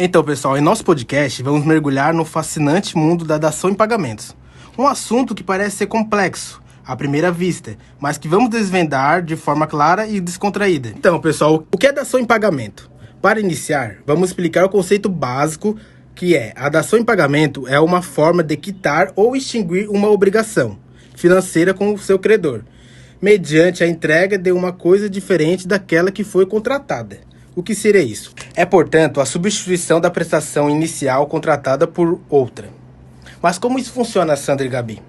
Então, pessoal, em nosso podcast vamos mergulhar no fascinante mundo da dação em pagamentos. Um assunto que parece ser complexo à primeira vista, mas que vamos desvendar de forma clara e descontraída. Então, pessoal, o que é dação em pagamento? Para iniciar, vamos explicar o conceito básico, que é: a dação em pagamento é uma forma de quitar ou extinguir uma obrigação financeira com o seu credor, mediante a entrega de uma coisa diferente daquela que foi contratada. O que seria isso? É, portanto, a substituição da prestação inicial contratada por outra. Mas como isso funciona, Sandra e Gabi?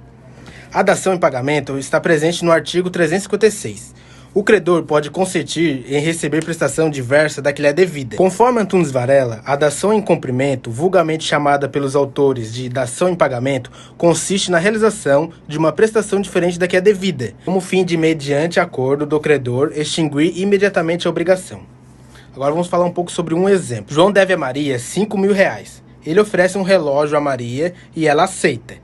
A dação em pagamento está presente no artigo 356. O credor pode consentir em receber prestação diversa da que lhe é devida. Conforme Antunes Varela, a dação em cumprimento, vulgarmente chamada pelos autores de dação em pagamento, consiste na realização de uma prestação diferente da que é devida, como fim de, mediante acordo do credor, extinguir imediatamente a obrigação. Agora vamos falar um pouco sobre um exemplo. João deve a Maria R$5.000. Ele oferece um relógio a Maria e ela aceita.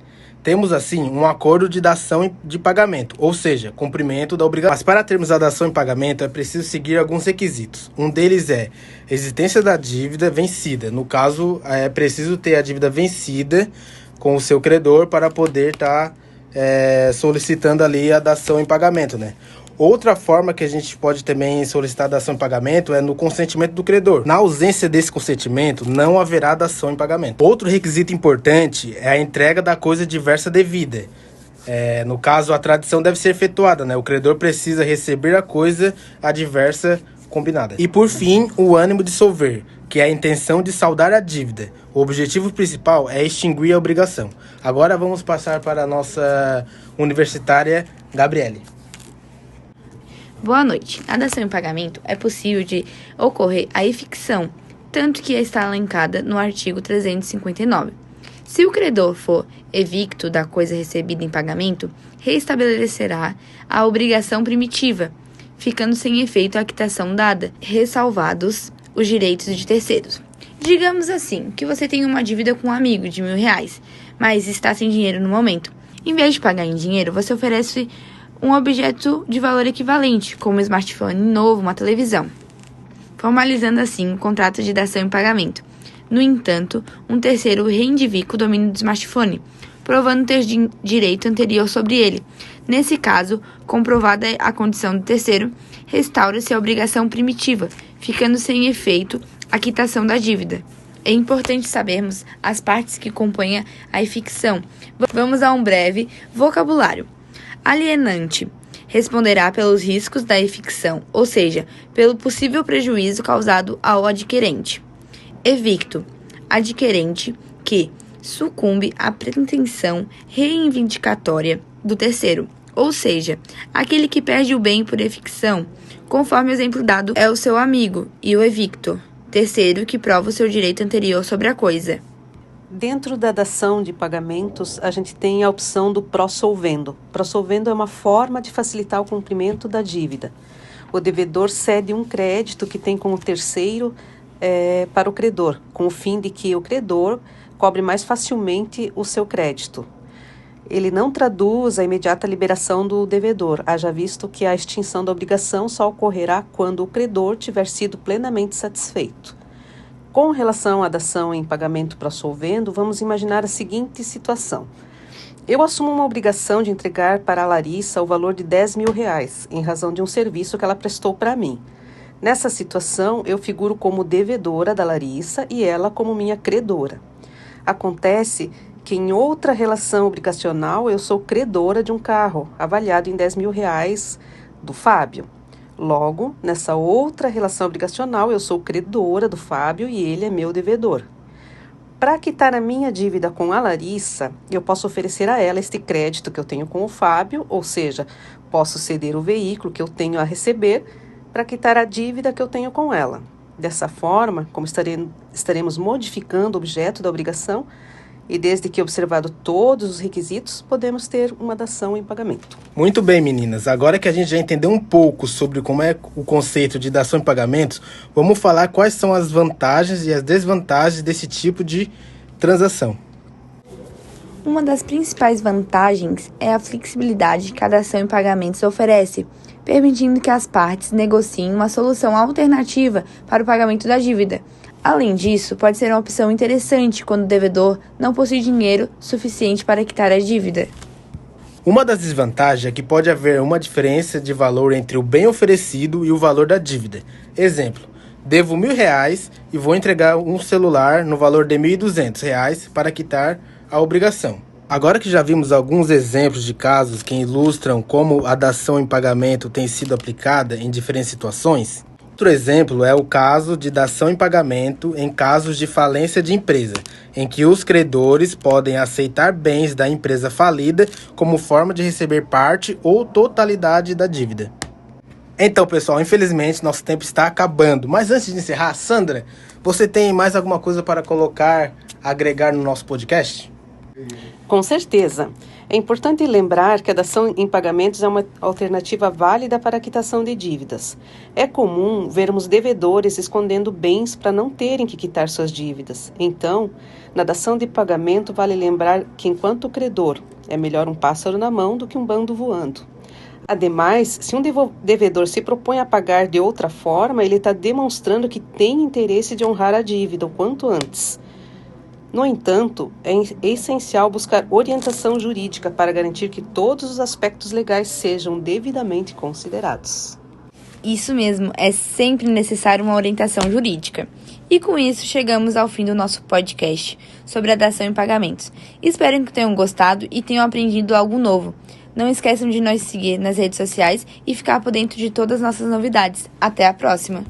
Temos, assim, um acordo de dação de pagamento, ou seja, cumprimento da obrigação. Mas para termos a dação em pagamento é preciso seguir alguns requisitos. Um deles é a existência da dívida vencida. No caso, é preciso ter a dívida vencida com o seu credor para poder estar solicitando ali a dação em pagamento, né? Outra forma que a gente pode também solicitar dação em pagamento é no consentimento do credor. Na ausência desse consentimento, não haverá dação em pagamento. Outro requisito importante é a entrega da coisa diversa devida. No caso, a tradição deve ser efetuada, né? O credor precisa receber a coisa adversa combinada. E por fim, o ânimo de solver, que é a intenção de saldar a dívida. O objetivo principal é extinguir a obrigação. Agora vamos passar para a nossa universitária Gabriele. Boa noite. A dação em pagamento é possível de ocorrer a eficção, tanto que está elencada no artigo 359. Se o credor for evicto da coisa recebida em pagamento, reestabelecerá a obrigação primitiva, ficando sem efeito a quitação dada, ressalvados os direitos de terceiros. Digamos assim, que você tem uma dívida com um amigo de R$1.000, mas está sem dinheiro no momento. Em vez de pagar em dinheiro, você oferece um objeto de valor equivalente, como um smartphone novo, uma televisão, formalizando assim um contrato de dação em pagamento. No entanto, um terceiro reivindica o domínio do smartphone, provando ter direito anterior sobre ele. Nesse caso, comprovada a condição do terceiro, restaura-se a obrigação primitiva, ficando sem efeito a quitação da dívida. É importante sabermos as partes que compõem a eficção. Vamos a um breve vocabulário. Alienante responderá pelos riscos da eficção, ou seja, pelo possível prejuízo causado ao adquirente. Evicto, adquirente que sucumbe à pretensão reivindicatória do terceiro, ou seja, aquele que perde o bem por eficção, conforme o exemplo dado é o seu amigo, e o evicto, terceiro que prova o seu direito anterior sobre a coisa. Dentro da dação de pagamentos, a gente tem a opção do pró-solvendo. Pró-solvendo é uma forma de facilitar o cumprimento da dívida. O devedor cede um crédito que tem como terceiro para o credor, com o fim de que o credor cobre mais facilmente o seu crédito. Ele não traduz a imediata liberação do devedor, haja visto que a extinção da obrigação só ocorrerá quando o credor tiver sido plenamente satisfeito. Com relação à dação em pagamento pró-solvendo, vamos imaginar a seguinte situação. Eu assumo uma obrigação de entregar para a Larissa o valor de R$10.000, em razão de um serviço que ela prestou para mim. Nessa situação, eu figuro como devedora da Larissa e ela como minha credora. Acontece que em outra relação obrigacional eu sou credora de um carro, avaliado em R$10.000 do Fábio. Logo, nessa outra relação obrigacional, eu sou credora do Fábio e ele é meu devedor. Para quitar a minha dívida com a Larissa, eu posso oferecer a ela este crédito que eu tenho com o Fábio, ou seja, posso ceder o veículo que eu tenho a receber para quitar a dívida que eu tenho com ela. Dessa forma, como estaremos modificando o objeto da obrigação, e desde que observado todos os requisitos, podemos ter uma dação em pagamento. Muito bem, meninas. Agora que a gente já entendeu um pouco sobre como é o conceito de dação em pagamentos, vamos falar quais são as vantagens e as desvantagens desse tipo de transação. Uma das principais vantagens é a flexibilidade que a dação em pagamentos oferece, permitindo que as partes negociem uma solução alternativa para o pagamento da dívida. Além disso, pode ser uma opção interessante quando o devedor não possui dinheiro suficiente para quitar a dívida. Uma das desvantagens é que pode haver uma diferença de valor entre o bem oferecido e o valor da dívida. Exemplo, devo R$1.000 e vou entregar um celular no valor de R$1.200 para quitar a obrigação. Agora que já vimos alguns exemplos de casos que ilustram como a dação em pagamento tem sido aplicada em diferentes situações, outro exemplo é o caso de dação em pagamento em casos de falência de empresa, em que os credores podem aceitar bens da empresa falida como forma de receber parte ou totalidade da dívida. Então, pessoal, infelizmente nosso tempo está acabando. Mas antes de encerrar, Sandra, você tem mais alguma coisa para agregar no nosso podcast? Com certeza. É importante lembrar que a dação em pagamentos é uma alternativa válida para a quitação de dívidas. É comum vermos devedores escondendo bens para não terem que quitar suas dívidas. Então, na dação de pagamento vale lembrar que enquanto credor, é melhor um pássaro na mão do que um bando voando. Ademais, se um devedor se propõe a pagar de outra forma, ele está demonstrando que tem interesse de honrar a dívida o quanto antes. No entanto, é essencial buscar orientação jurídica para garantir que todos os aspectos legais sejam devidamente considerados. Isso mesmo, é sempre necessário uma orientação jurídica. E com isso, chegamos ao fim do nosso podcast sobre a dação em pagamentos. Espero que tenham gostado e tenham aprendido algo novo. Não esqueçam de nos seguir nas redes sociais e ficar por dentro de todas as nossas novidades. Até a próxima!